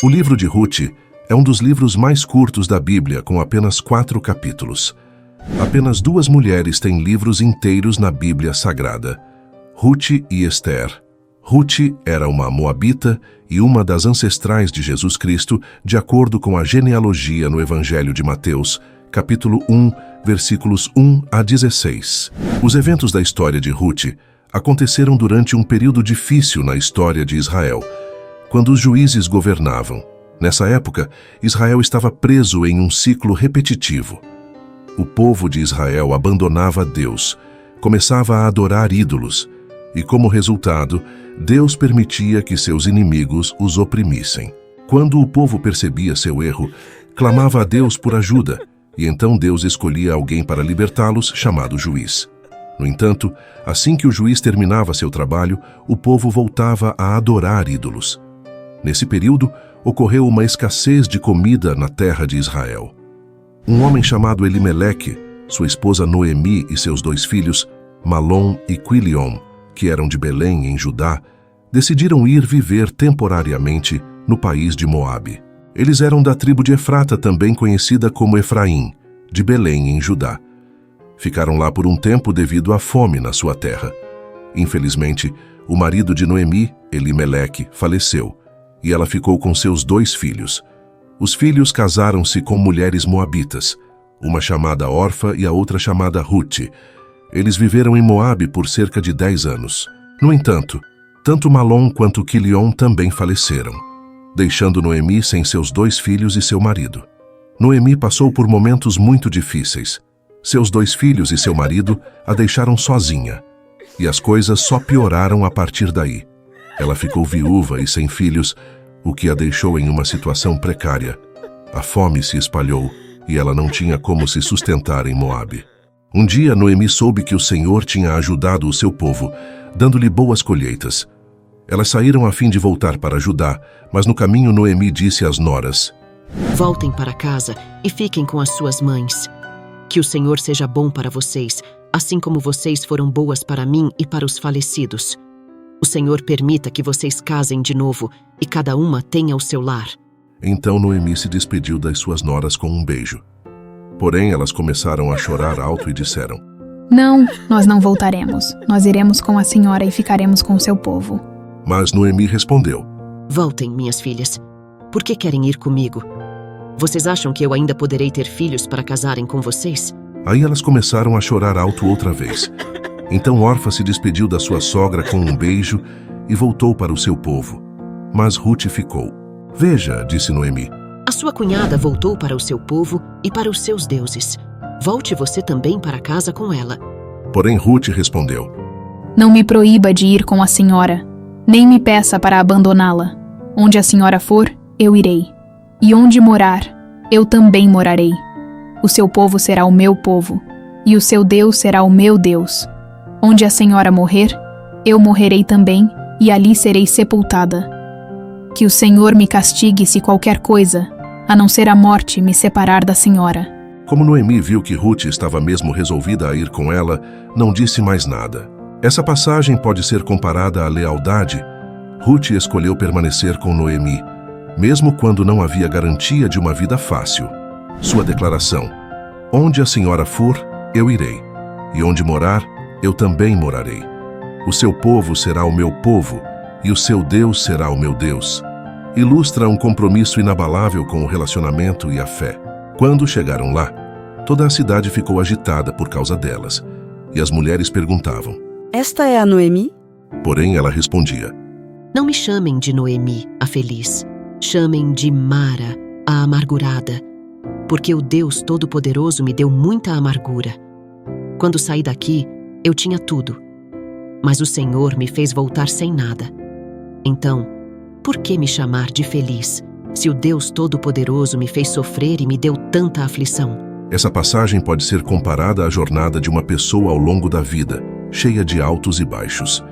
O livro de Ruth é um dos livros mais curtos da Bíblia, com apenas 4 capítulos. Apenas 2 mulheres têm livros inteiros na Bíblia Sagrada: Ruth e Esther. Ruth era uma moabita e uma das ancestrais de Jesus Cristo, de acordo com a genealogia no Evangelho de Mateus, capítulo 1, versículos 1 a 16. Os eventos da história de Ruth aconteceram durante um período difícil na história de Israel, quando os juízes governavam. Nessa época, Israel estava preso em um ciclo repetitivo. O povo de Israel abandonava Deus, começava a adorar ídolos, e como resultado, Deus permitia que seus inimigos os oprimissem. Quando o povo percebia seu erro, clamava a Deus por ajuda, e então Deus escolhia alguém para libertá-los, chamado juiz. No entanto, assim que o juiz terminava seu trabalho, o povo voltava a adorar ídolos. Nesse período, ocorreu uma escassez de comida na terra de Israel. Um homem chamado Elimeleque, sua esposa Noemi e seus 2 filhos, Malom e Quilion, que eram de Belém, em Judá, decidiram ir viver temporariamente no país de Moabe. Eles eram da tribo de Efrata, também conhecida como Efraim, de Belém, em Judá. Ficaram lá por um tempo devido à fome na sua terra. Infelizmente, o marido de Noemi, Elimeleque, faleceu, e ela ficou com seus 2 filhos. Os filhos casaram-se com mulheres moabitas, uma chamada Orfa e a outra chamada Ruth. Eles viveram em Moabe por cerca de 10 anos. No entanto, tanto Malom quanto Quilion também faleceram, deixando Noemi sem seus 2 filhos e seu marido. Noemi passou por momentos muito difíceis. Seus 2 filhos e seu marido a deixaram sozinha, e as coisas só pioraram a partir daí. Ela ficou viúva e sem filhos, o que a deixou em uma situação precária. A fome se espalhou e ela não tinha como se sustentar em Moabe. Um dia, Noemi soube que o Senhor tinha ajudado o seu povo, dando-lhe boas colheitas. Elas saíram a fim de voltar para Judá, mas no caminho Noemi disse às noras: "Voltem para casa e fiquem com as suas mães. Que o Senhor seja bom para vocês, assim como vocês foram boas para mim e para os falecidos. O Senhor permita que vocês casem de novo e cada uma tenha o seu lar." Então Noemi se despediu das suas noras com um beijo. Porém, elas começaram a chorar alto e disseram: "Não, nós não voltaremos. Nós iremos com a senhora e ficaremos com o seu povo." Mas Noemi respondeu: "Voltem, minhas filhas. Por que querem ir comigo? Vocês acham que eu ainda poderei ter filhos para casarem com vocês?" Aí elas começaram a chorar alto outra vez. Então Orfa se despediu da sua sogra com um beijo e voltou para o seu povo. Mas Ruth ficou. "Veja", disse Noemi, "a sua cunhada voltou para o seu povo e para os seus deuses. Volte você também para casa com ela." Porém Ruth respondeu: "Não me proíba de ir com a senhora, nem me peça para abandoná-la. Onde a senhora for, eu irei. E onde morar, eu também morarei. O seu povo será o meu povo, e o seu Deus será o meu Deus. Onde a senhora morrer, eu morrerei também, e ali serei sepultada. Que o Senhor me castigue se qualquer coisa, a não ser a morte, me separar da senhora." Como Noemi viu que Ruth estava mesmo resolvida a ir com ela, não disse mais nada. Essa passagem pode ser comparada à lealdade. Ruth escolheu permanecer com Noemi, mesmo quando não havia garantia de uma vida fácil. Sua declaração: "Onde a senhora for, eu irei, e onde morar, eu também morarei. O seu povo será o meu povo, e o seu Deus será o meu Deus", ilustra um compromisso inabalável com o relacionamento e a fé. Quando chegaram lá, toda a cidade ficou agitada por causa delas, e as mulheres perguntavam: "Esta é a Noemi?" Porém ela respondia: "Não me chamem de Noemi, a feliz. Chamem de Mara, a amargurada, porque o Deus Todo-Poderoso me deu muita amargura. Quando saí daqui, eu tinha tudo, mas o Senhor me fez voltar sem nada. Então, por que me chamar de feliz, se o Deus Todo-Poderoso me fez sofrer e me deu tanta aflição?" Essa passagem pode ser comparada à jornada de uma pessoa ao longo da vida, cheia de altos e baixos.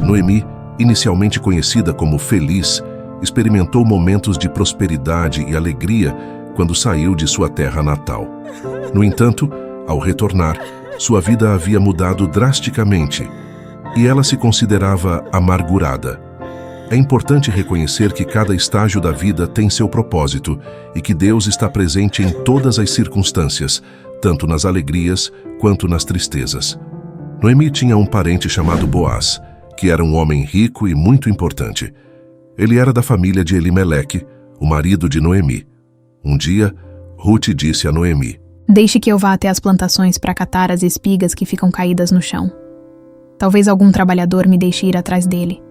Noemi, inicialmente conhecida como Feliz, experimentou momentos de prosperidade e alegria quando saiu de sua terra natal. No entanto, ao retornar, sua vida havia mudado drasticamente e ela se considerava amargurada. É importante reconhecer que cada estágio da vida tem seu propósito e que Deus está presente em todas as circunstâncias, tanto nas alegrias quanto nas tristezas. Noemi tinha um parente chamado Boaz, que era um homem rico e muito importante. Ele era da família de Elimeleque, o marido de Noemi. Um dia, Ruth disse a Noemi: Deixe que eu vá até as plantações para catar as espigas que ficam caídas no chão. Talvez algum trabalhador me deixe ir atrás dele,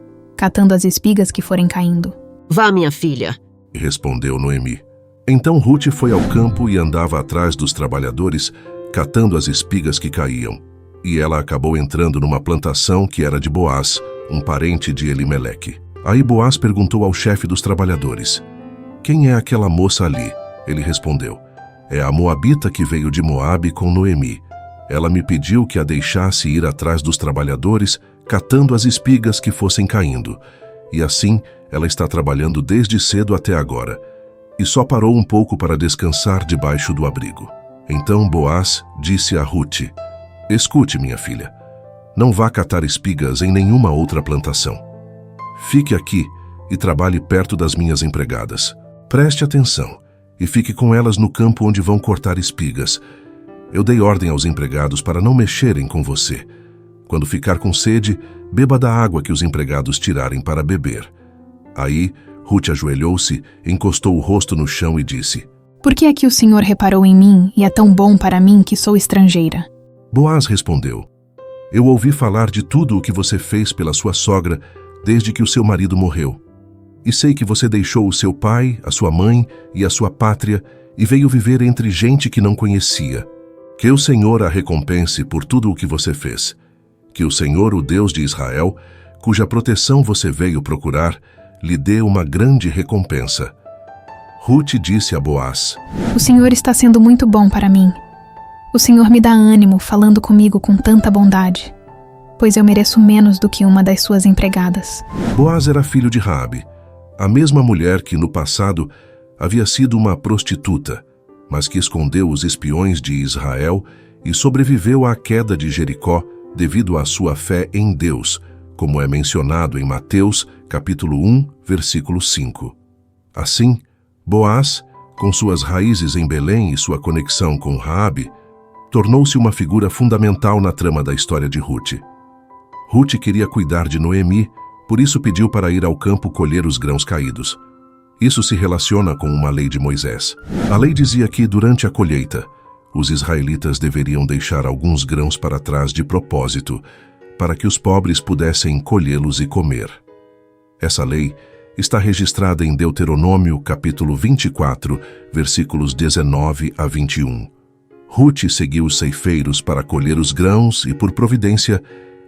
catando as espigas que forem caindo. Vá, minha filha, respondeu Noemi. Então Ruth foi ao campo e andava atrás dos trabalhadores, catando as espigas que caíam. E ela acabou entrando numa plantação que era de Boaz, um parente de Elimeleque. Aí Boaz perguntou ao chefe dos trabalhadores: Quem é aquela moça ali? Ele respondeu: É a moabita que veio de Moabe com Noemi. Ela me pediu que a deixasse ir atrás dos trabalhadores, catando as espigas que fossem caindo. E assim, ela está trabalhando desde cedo até agora. E só parou um pouco para descansar debaixo do abrigo. Então Boaz disse a Ruth: Escute, minha filha, não vá catar espigas em nenhuma outra plantação. Fique aqui e trabalhe perto das minhas empregadas. Preste atenção e fique com elas no campo onde vão cortar espigas. Eu dei ordem aos empregados para não mexerem com você. Quando ficar com sede, beba da água que os empregados tirarem para beber. Aí, Ruth ajoelhou-se, encostou o rosto no chão e disse: Por que é que o Senhor reparou em mim e é tão bom para mim que sou estrangeira? Boaz respondeu: Eu ouvi falar de tudo o que você fez pela sua sogra desde que o seu marido morreu. E sei que você deixou o seu pai, a sua mãe e a sua pátria e veio viver entre gente que não conhecia. Que o Senhor a recompense por tudo o que você fez. Que o Senhor, o Deus de Israel, cuja proteção você veio procurar, lhe dê uma grande recompensa. Ruth disse a Boaz: O Senhor está sendo muito bom para mim. O Senhor me dá ânimo falando comigo com tanta bondade, pois eu mereço menos do que uma das suas empregadas. Boaz era filho de Raabe, a mesma mulher que no passado havia sido uma prostituta, mas que escondeu os espiões de Israel e sobreviveu à queda de Jericó devido à sua fé em Deus, como é mencionado em Mateus, capítulo 1, versículo 5. Assim, Boaz, com suas raízes em Belém e sua conexão com Raabe, tornou-se uma figura fundamental na trama da história de Ruth. Ruth queria cuidar de Noemi, por isso pediu para ir ao campo colher os grãos caídos. Isso se relaciona com uma lei de Moisés. A lei dizia que, durante a colheita, os israelitas deveriam deixar alguns grãos para trás de propósito, para que os pobres pudessem colhê-los e comer. Essa lei está registrada em Deuteronômio, capítulo 24, versículos 19 a 21. Ruth seguiu os ceifeiros para colher os grãos e, por providência,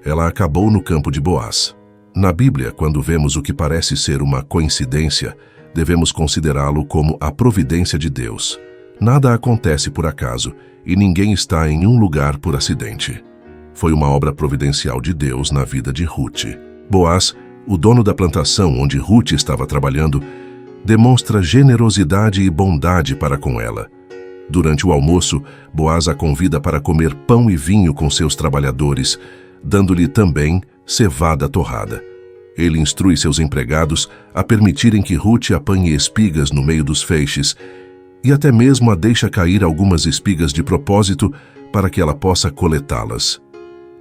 ela acabou no campo de Boaz. Na Bíblia, quando vemos o que parece ser uma coincidência, devemos considerá-lo como a providência de Deus. Nada acontece por acaso e ninguém está em um lugar por acidente. Foi uma obra providencial de Deus na vida de Ruth. Boaz, o dono da plantação onde Ruth estava trabalhando, demonstra generosidade e bondade para com ela. Durante o almoço, Boaz a convida para comer pão e vinho com seus trabalhadores, dando-lhe também cevada torrada. Ele instrui seus empregados a permitirem que Ruth apanhe espigas no meio dos feixes e até mesmo a deixa cair algumas espigas de propósito para que ela possa coletá-las.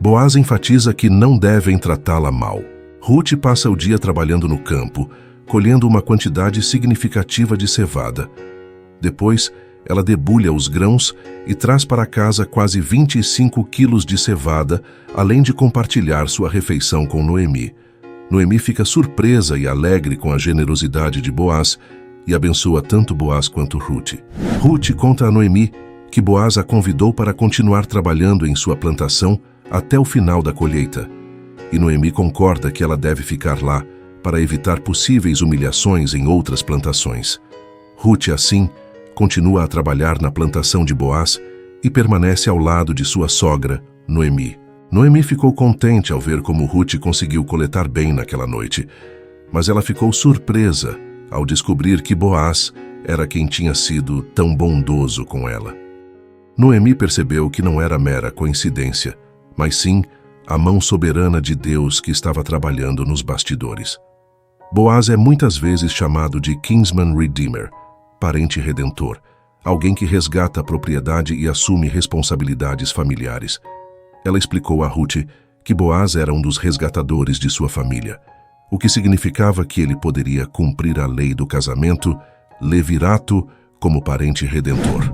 Boaz enfatiza que não devem tratá-la mal. Ruth passa o dia trabalhando no campo, colhendo uma quantidade significativa de cevada. Depois, ela debulha os grãos e traz para casa quase 25 quilos de cevada, além de compartilhar sua refeição com Noemi. Noemi fica surpresa e alegre com a generosidade de Boaz e abençoa tanto Boaz quanto Ruth. Ruth conta a Noemi que Boaz a convidou para continuar trabalhando em sua plantação até o final da colheita. E Noemi concorda que ela deve ficar lá para evitar possíveis humilhações em outras plantações. Ruth, assim, continua a trabalhar na plantação de Boaz e permanece ao lado de sua sogra, Noemi. Noemi ficou contente ao ver como Ruth conseguiu coletar bem naquela noite, mas ela ficou surpresa ao descobrir que Boaz era quem tinha sido tão bondoso com ela. Noemi percebeu que não era mera coincidência, mas sim a mão soberana de Deus que estava trabalhando nos bastidores. Boaz é muitas vezes chamado de Kinsman Redeemer, parente redentor, alguém que resgata a propriedade e assume responsabilidades familiares. Ela explicou a Ruth que Boaz era um dos resgatadores de sua família, o que significava que ele poderia cumprir a lei do casamento, levirato, como parente redentor.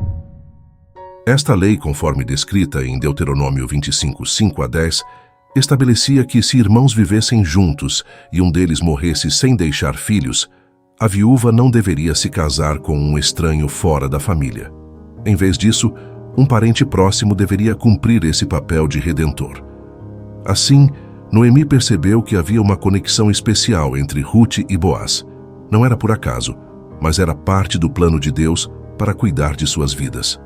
Esta lei, conforme descrita em Deuteronômio 25, 5-10, estabelecia que se irmãos vivessem juntos e um deles morresse sem deixar filhos, a viúva não deveria se casar com um estranho fora da família. Em vez disso, um parente próximo deveria cumprir esse papel de redentor. Assim, Noemi percebeu que havia uma conexão especial entre Ruth e Boaz. Não era por acaso, mas era parte do plano de Deus para cuidar de suas vidas.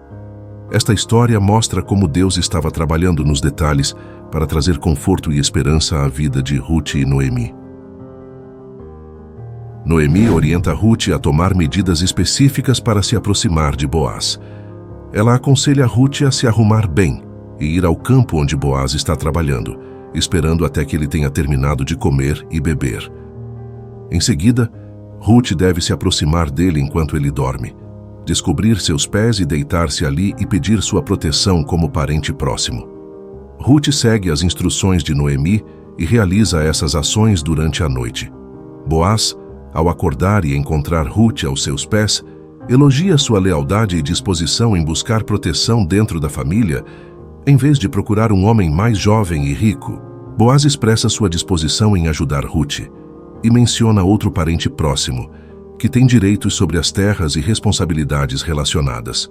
Esta história mostra como Deus estava trabalhando nos detalhes para trazer conforto e esperança à vida de Ruth e Noemi. Noemi orienta Ruth a tomar medidas específicas para se aproximar de Boaz. Ela aconselha Ruth a se arrumar bem e ir ao campo onde Boaz está trabalhando, esperando até que ele tenha terminado de comer e beber. Em seguida, Ruth deve se aproximar dele enquanto ele dorme, descobrir seus pés e deitar-se ali e pedir sua proteção como parente próximo. Ruth segue as instruções de Noemi e realiza essas ações durante a noite. Boaz, ao acordar e encontrar Ruth aos seus pés, elogia sua lealdade e disposição em buscar proteção dentro da família, em vez de procurar um homem mais jovem e rico. Boaz expressa sua disposição em ajudar Ruth e menciona outro parente próximo, que tem direitos sobre as terras e responsabilidades relacionadas.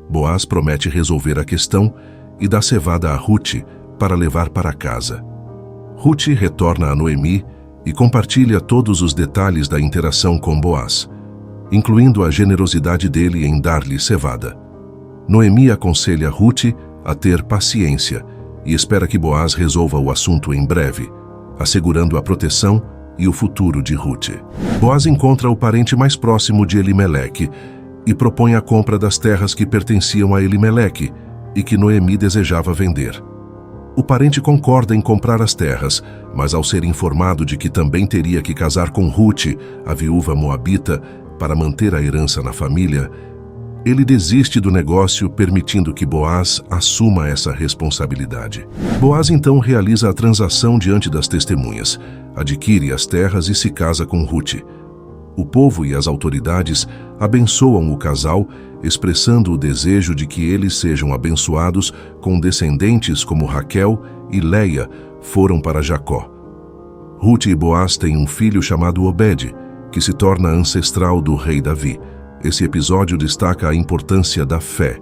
Boaz promete resolver a questão e dá cevada a Ruth para levar para casa. Ruth retorna a Noemi e compartilha todos os detalhes da interação com Boaz, incluindo a generosidade dele em dar-lhe cevada. Noemi aconselha Ruth a ter paciência e espera que Boaz resolva o assunto em breve, assegurando a proteção e o futuro de Ruth. Boaz encontra o parente mais próximo de Elimeleque e propõe a compra das terras que pertenciam a Elimeleque e que Noemi desejava vender. O parente concorda em comprar as terras, mas ao ser informado de que também teria que casar com Ruth, a viúva moabita, para manter a herança na família, ele desiste do negócio, permitindo que Boaz assuma essa responsabilidade. Boaz então realiza a transação diante das testemunhas, adquire as terras e se casa com Ruth. O povo e as autoridades abençoam o casal, expressando o desejo de que eles sejam abençoados com descendentes como Raquel e Leia foram para Jacó. Ruth e Boaz têm um filho chamado Obed, que se torna ancestral do rei Davi. Esse episódio destaca a importância da fé,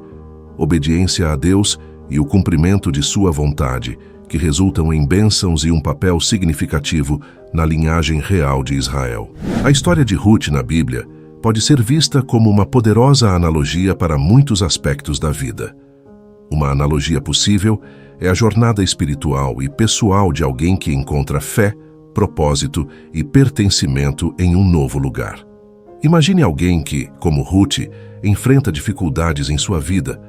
obediência a Deus e o cumprimento de sua vontade, que resultam em bênçãos e um papel significativo na linhagem real de Israel. A história de Ruth na Bíblia pode ser vista como uma poderosa analogia para muitos aspectos da vida. Uma analogia possível é a jornada espiritual e pessoal de alguém que encontra fé, propósito e pertencimento em um novo lugar. Imagine alguém que, como Ruth, enfrenta dificuldades em sua vida,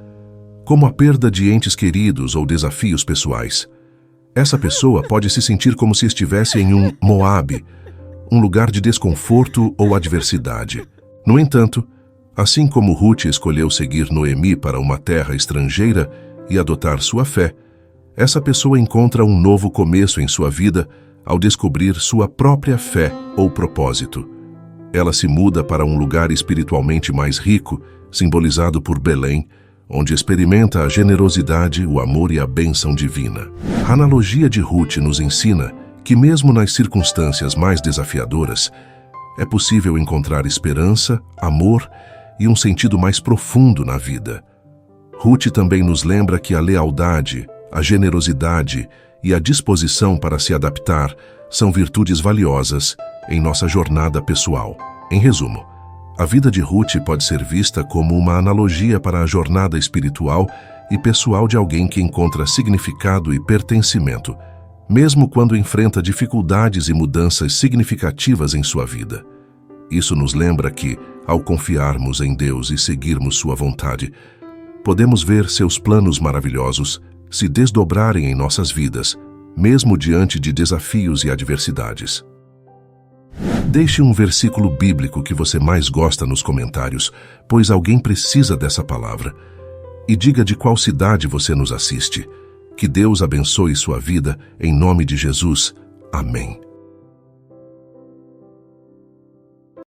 como a perda de entes queridos ou desafios pessoais. Essa pessoa pode se sentir como se estivesse em um Moabe, um lugar de desconforto ou adversidade. No entanto, assim como Ruth escolheu seguir Noemi para uma terra estrangeira e adotar sua fé, essa pessoa encontra um novo começo em sua vida ao descobrir sua própria fé ou propósito. Ela se muda para um lugar espiritualmente mais rico, simbolizado por Belém, onde experimenta a generosidade, o amor e a bênção divina. A analogia de Ruth nos ensina que mesmo nas circunstâncias mais desafiadoras, é possível encontrar esperança, amor e um sentido mais profundo na vida. Ruth também nos lembra que a lealdade, a generosidade e a disposição para se adaptar são virtudes valiosas em nossa jornada pessoal. Em resumo, a vida de Ruth pode ser vista como uma analogia para a jornada espiritual e pessoal de alguém que encontra significado e pertencimento, mesmo quando enfrenta dificuldades e mudanças significativas em sua vida. Isso nos lembra que, ao confiarmos em Deus e seguirmos sua vontade, podemos ver seus planos maravilhosos se desdobrarem em nossas vidas, mesmo diante de desafios e adversidades. Deixe um versículo bíblico que você mais gosta nos comentários, pois alguém precisa dessa palavra. E diga de qual cidade você nos assiste. Que Deus abençoe sua vida, em nome de Jesus. Amém.